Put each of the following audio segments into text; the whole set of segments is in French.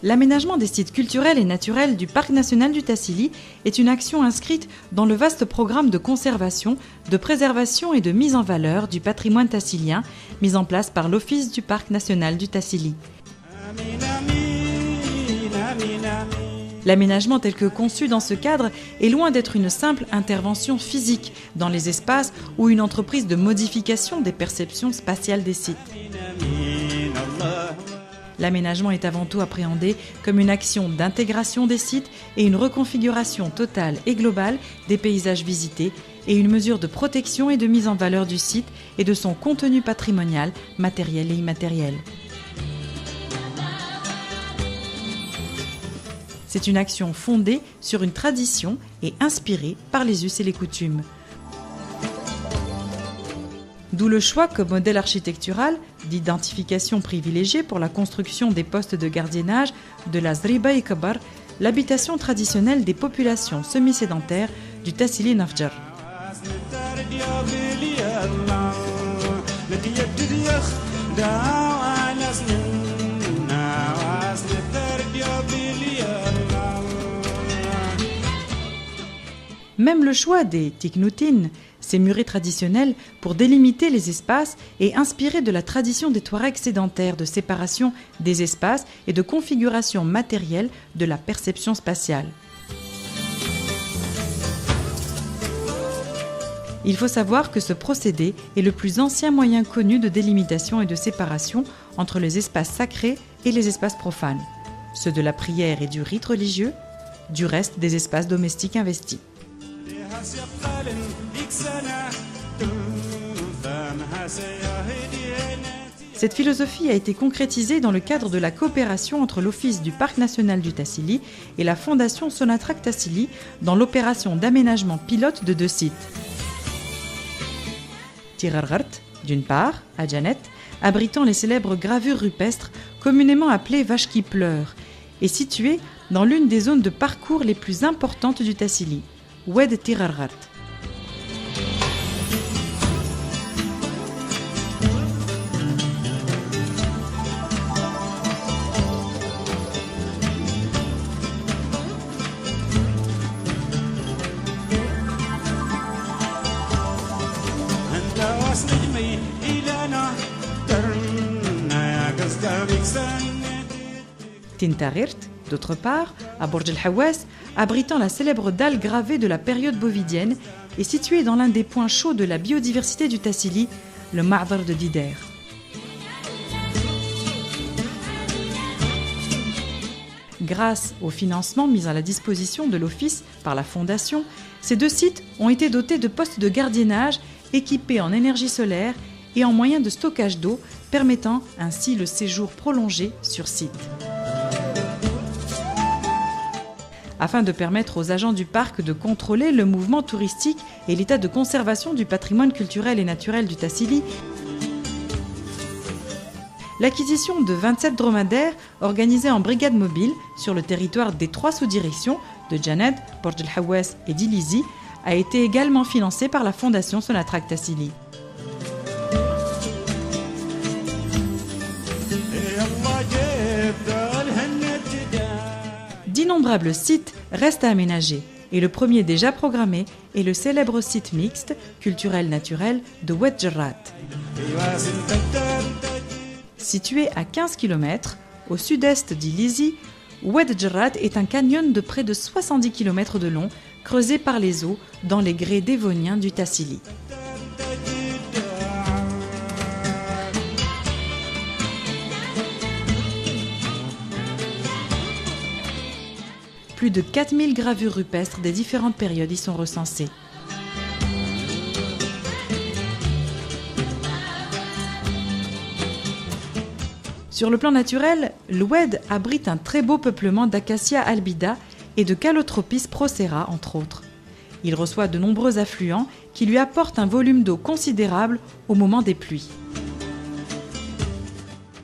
L'aménagement des sites culturels et naturels du Parc national du Tassili est une action inscrite dans le vaste programme de conservation, de préservation et de mise en valeur du patrimoine tassilien mis en place par l'Office du Parc national du Tassili. L'aménagement tel que conçu dans ce cadre est loin d'être une simple intervention physique dans les espaces ou une entreprise de modification des perceptions spatiales des sites. L'aménagement est avant tout appréhendé comme une action d'intégration des sites et une reconfiguration totale et globale des paysages visités et une mesure de protection et de mise en valeur du site et de son contenu patrimonial, matériel et immatériel. C'est une action fondée sur une tradition et inspirée par les us et les coutumes. D'où le choix comme modèle architectural d'identification privilégiée pour la construction des postes de gardiennage de la Zriba et Kabar, l'habitation traditionnelle des populations semi-sédentaires du Tassili Nafjar. Même le choix des tiknoutines, ces murets traditionnels pour délimiter les espaces et inspiré de la tradition des Touaregs sédentaires de séparation des espaces et de configuration matérielle de la perception spatiale. Il faut savoir que ce procédé est le plus ancien moyen connu de délimitation et de séparation entre les espaces sacrés et les espaces profanes, ceux de la prière et du rite religieux, du reste des espaces domestiques investis. Cette philosophie a été concrétisée dans le cadre de la coopération entre l'Office du Parc national du Tassili et la Fondation Sonatrach Tassili dans l'opération d'aménagement pilote de 2 sites. Tirarghart, d'une part, à Janet, abritant les célèbres gravures rupestres communément appelées vaches qui pleurent, est situé dans l'une des zones de parcours les plus importantes du Tassili, Oued Tirarghart. Tintarirt, d'autre part, à Borj el-Hawass, abritant la célèbre dalle gravée de la période bovidienne, est situé dans l'un des points chauds de la biodiversité du Tassili, le Ma'dar de Dider. Grâce au financement mis à la disposition de l'Office par la Fondation, ces 2 sites ont été dotés de postes de gardiennage équipés en énergie solaire et en moyens de stockage d'eau, permettant ainsi le séjour prolongé sur site. Afin de permettre aux agents du parc de contrôler le mouvement touristique et l'état de conservation du patrimoine culturel et naturel du Tassili, l'acquisition de 27 dromadaires organisés en brigades mobiles sur le territoire des 3 sous-directions de Janet, Borj el-Hawass et d'Ilizi a été également financée par la Fondation Sonatrach Tassili. D'innombrables sites restent à aménager et le premier déjà programmé est le célèbre site mixte culturel-naturel de Oued Jarrat. Situé à 15 km au sud-est d'Ilizi, Oued Jarrat est un canyon de près de 70 km de long creusé par les eaux dans les grès dévoniens du Tassili. Plus de 4000 gravures rupestres des différentes périodes y sont recensées. Sur le plan naturel, l'Oued abrite un très beau peuplement d'Acacia albida et de Calotropis procera, entre autres. Il reçoit de nombreux affluents qui lui apportent un volume d'eau considérable au moment des pluies.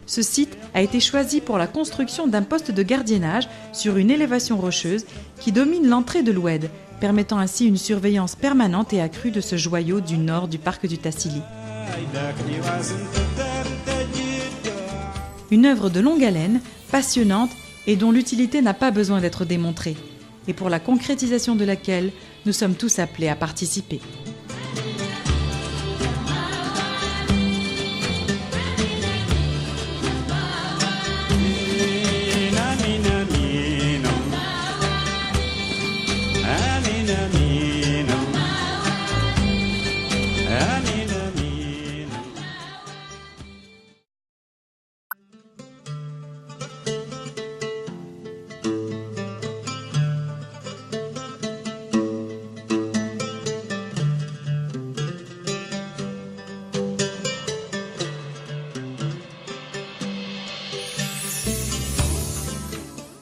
Ce site a été choisi pour la construction d'un poste de gardiennage sur une élévation rocheuse qui domine l'entrée de l'Oued, permettant ainsi une surveillance permanente et accrue de ce joyau du nord du parc du Tassili. Une œuvre de longue haleine, passionnante et dont l'utilité n'a pas besoin d'être démontrée, et pour la concrétisation de laquelle nous sommes tous appelés à participer.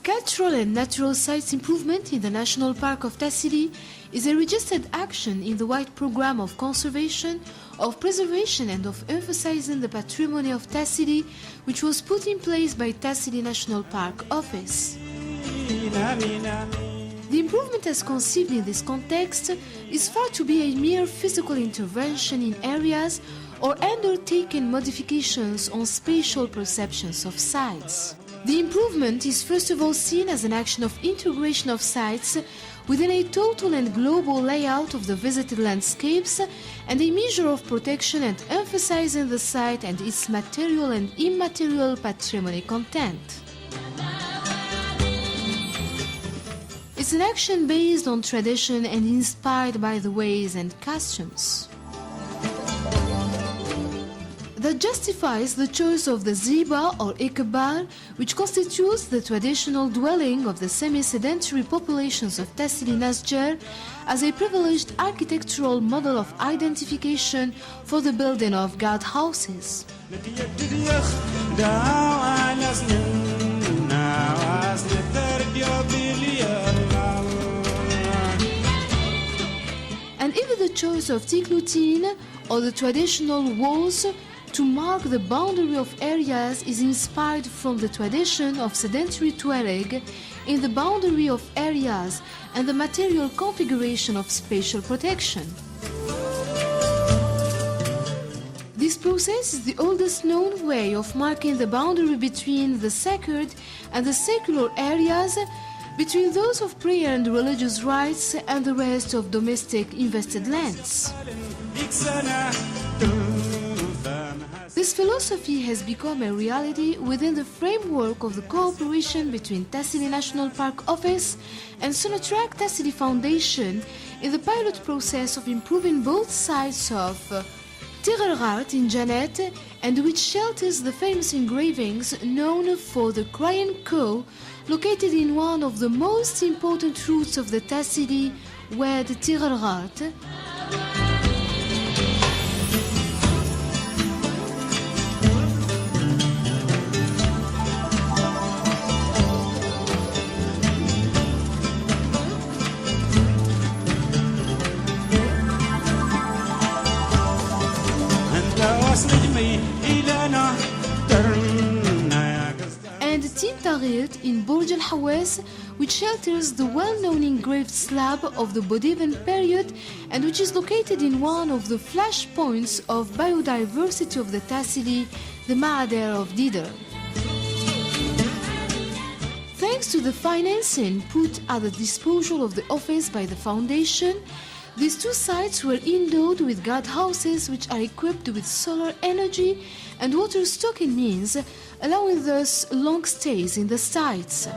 Cultural and natural sites improvement in the National Park of Tassili is a registered action in the wide program of conservation, of preservation and of emphasizing the patrimony of Tassili, which was put in place by Tassili National Park Office. The improvement as conceived in this context is far to be a mere physical intervention in areas or undertaken modifications on spatial perceptions of sites. The improvement is first of all seen as an action of integration of sites within a total and global layout of the visited landscapes and a measure of protection and emphasizing the site and its material and immaterial patrimony content. It's an action based on tradition and inspired by the ways and customs that justifies the choice of the ziba or ikebal, which constitutes the traditional dwelling of the semi-sedentary populations of Tassili Nasjer, as a privileged architectural model of identification for the building of guardhouses. And even the choice of tiklutin or the traditional walls to mark the boundary of areas is inspired from the tradition of sedentary Tuareg in the boundary of areas and the material configuration of spatial protection. This process is the oldest known way of marking the boundary between the sacred and the secular areas, between those of prayer and religious rites and the rest of domestic invested lands. This philosophy has become a reality within the framework of the cooperation between Tassili National Park Office and Sonatrach Tassili Foundation in the pilot process of improving both sides of Tir El Ghart in Janet, and which shelters the famous engravings known for the Crayon Co, located in one of the most important routes of the Tassili, where the Tir El Ghart. And Tin Taghirt in Burj Al Hawaz, which shelters the well-known engraved slab of the Bodivan period and which is located in one of the flashpoints of biodiversity of the Tassili, the Ma'ader of Didar. Thanks to the financing put at the disposal of the office by the foundation, these two sites were endowed with guardhouses which are equipped with solar energy and water stocking means, allowing thus long stays in the sites.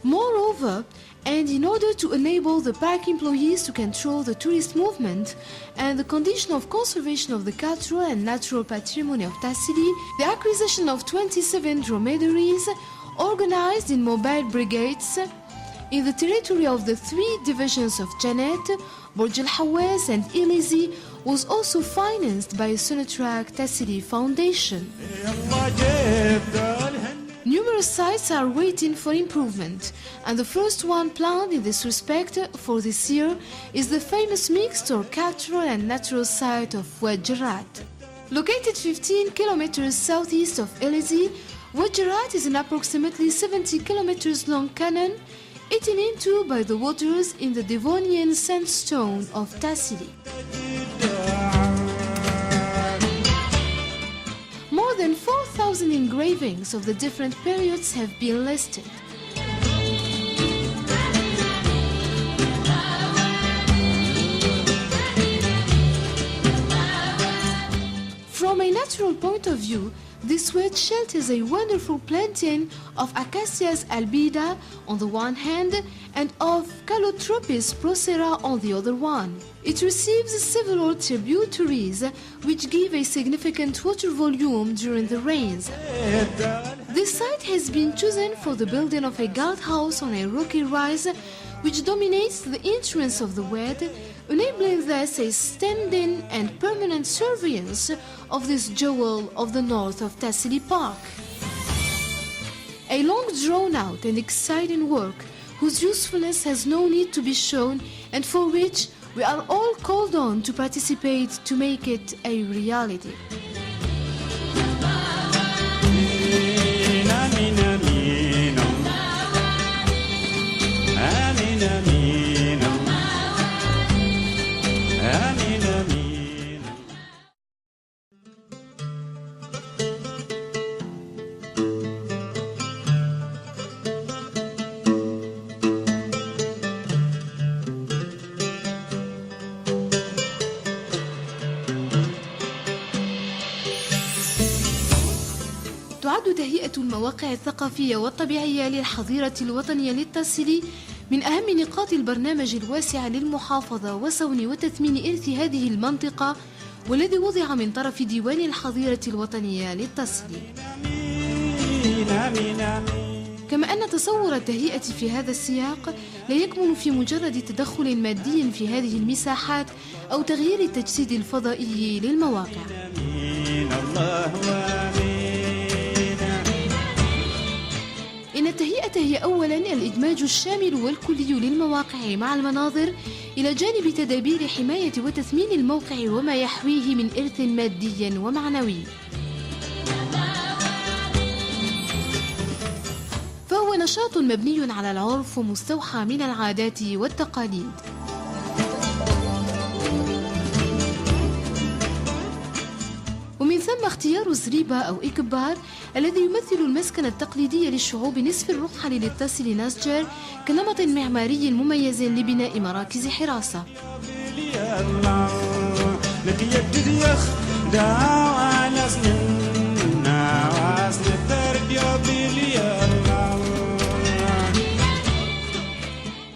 Moreover, and in order to enable the park employees to control the tourist movement and the condition of conservation of the cultural and natural patrimony of Tassili, the acquisition of 27 dromedaries organized in mobile brigades in the territory of the three divisions of Janet, Burj Al Hawaz and Elizi was also financed by Sonatrach Tassili Foundation. Numerous sites are waiting for improvement, and the first one planned in this respect for this year is the famous mixed or cultural and natural site of Wad Jarrat. Located 15 kilometers southeast of Elizi, Wad Jarrat is an approximately 70 kilometers long canyon eaten into by the waters in the Devonian sandstone of Tassili. More than 4,000 engravings engravings of the different periods have been listed. From a natural point of view, this sweatshirt is a wonderful planting of Acacias albida on the one hand and of Calotropis procera on the other one. It receives several tributaries which give a significant water volume during the rains. This site has been chosen for the building of a guardhouse on a rocky rise which dominates the entrance of the Wad, enabling thus a standing and permanent surveillance of this jewel of the north of Tassili Park. A long drawn-out and exciting work whose usefulness has no need to be shown and for which we are all called on to participate to make it a reality. تعد تهيئة المواقع الثقافية والطبيعية للحظيرة الوطنية للتاسيلي من أهم نقاط البرنامج الواسع للمحافظة وصون وتثمين إرث هذه المنطقة والذي وضع من طرف ديوان الحظيرة الوطنية للتاسيلي. كما أن تصور التهيئة في هذا السياق لا يكمن في مجرد تدخل مادي في هذه المساحات أو تغيير التجسيد الفضائي للمواقع. إن التهيئة هي أولاً الإدماج الشامل والكلي للمواقع مع المناظر إلى جانب تدابير حماية وتثمين الموقع وما يحويه من إرث مادي ومعنوي. فهو نشاط مبني على العرف ومستوحى من العادات والتقاليد. ومن ثم اختيار زريبة أو إكبار الذي يمثل المسكن التقليدي للشعوب نصف الرحل للتاسيلي ناسجر كنمط معماري مميز لبناء مراكز حراسة.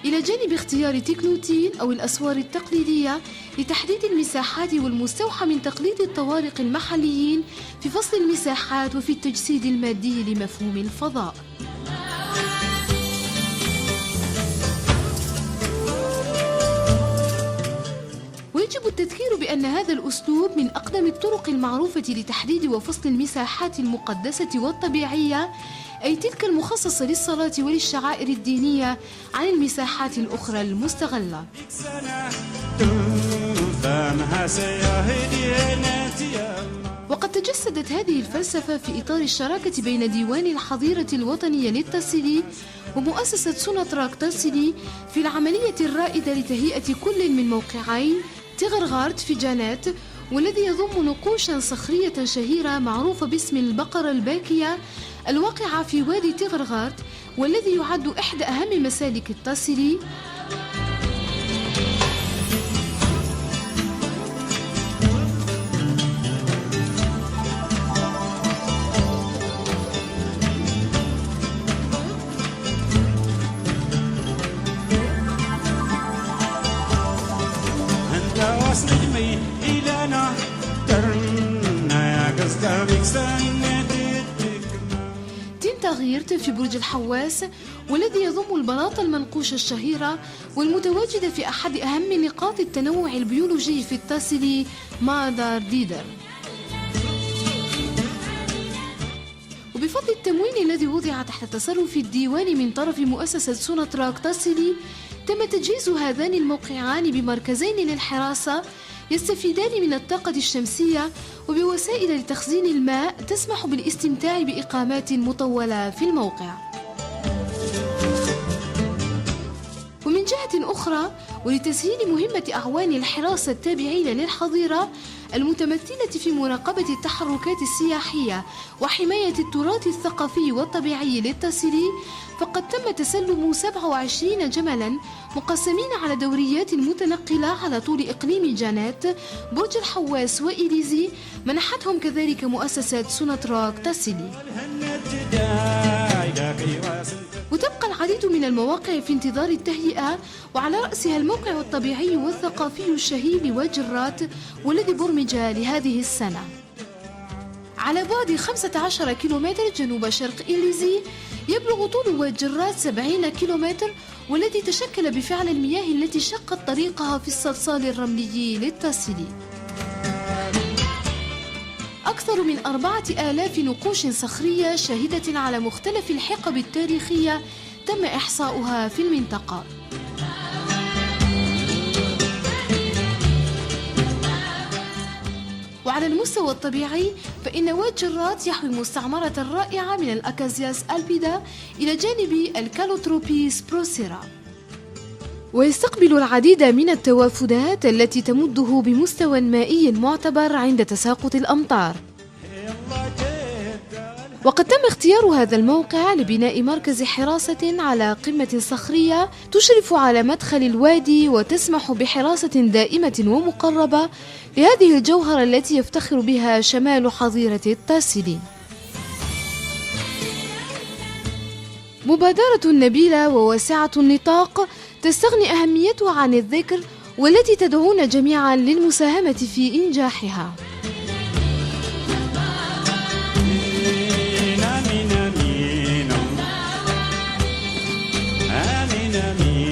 إلى جانب اختيار تكنوتين أو الأسوار التقليدية لتحديد المساحات والمستوحى من تقليد الطوارق المحليين في فصل المساحات وفي التجسيد المادي لمفهوم الفضاء. ويجب التذكير بأن هذا الأسلوب من أقدم الطرق المعروفة لتحديد وفصل المساحات المقدسة والطبيعية، أي تلك المخصصة للصلاة وللشعائر الدينية، عن المساحات الأخرى المستغلة. وقد تجسدت هذه الفلسفة في إطار الشراكة بين ديوان الحظيرة الوطنية للتاسيلي ومؤسسة سوناتراك تاسيلي في العملية الرائدة لتهيئة كل من موقعين تيغرغارت في جانات، والذي يضم نقوشا صخرية شهيرة معروفة باسم البقرة الباكية الواقعة في وادي تيغرغارت، والذي يعد إحدى أهم مسالك التاسيلي. تغييرت في برج الحواس، والذي يضم البلاطة المنقوشة الشهيرة والمتواجدة في أحد أهم نقاط التنوع البيولوجي في التاسيلي، مادار ديدر. وبفضل التموين الذي وضع تحت تصرف الديوان من طرف مؤسسة سوناتراك تاسيلي، تم تجهيز هذان الموقعان بمركزين للحراسة يستفيدان من الطاقة الشمسية وبوسائل لتخزين الماء تسمح بالاستمتاع بإقامات مطولة في الموقع. ومن جهة جهة أخرى، ولتسهيل مهمة أعوان الحراسة التابعين للحظيرة المتمثلة في مراقبة التحركات السياحية وحماية التراث الثقافي والطبيعي للتاسيلي، فقد تم تسلم 27 جملا مقسمين على دوريات متنقلة على طول إقليم جانات، برج الحواس وإليزي، منحتهم كذلك مؤسسة سوناتراك تاسيلي. وتبقى العديد من المواقع في انتظار التهيئة، وعلى رأسها الموقع الطبيعي والثقافي الشهير لوادي الرات والذي برمج لهذه السنة. على بعد 15 كيلومتر جنوب شرق إليزي يبلغ طول وادي الرات 70 كيلومتر، والذي تشكل بفعل المياه التي شقت طريقها في الصلصال الرملي للتاسيلي. أكثر من 4000 نقوش صخرية شاهدة على مختلف الحقب التاريخية تم إحصاؤها في المنطقة. وعلى المستوى الطبيعي فإن وادي الرات يحوي مستعمرة رائعة من الأكازياس ألبيدا إلى جانب الكالوتروبيس بروسيرا، ويستقبل العديد من التوافدات التي تمده بمستوى مائي معتبر عند تساقط الأمطار. وقد تم اختيار هذا الموقع لبناء مركز حراسة على قمة صخرية تشرف على مدخل الوادي، وتسمح بحراسة دائمة ومقربة لهذه الجوهرة التي يفتخر بها شمال حظيرة التاسيلي. مبادرة نبيلة وواسعة النطاق تستغني أهميتها عن الذكر، والتي تدعون جميعا للمساهمة في إنجاحها. آمين.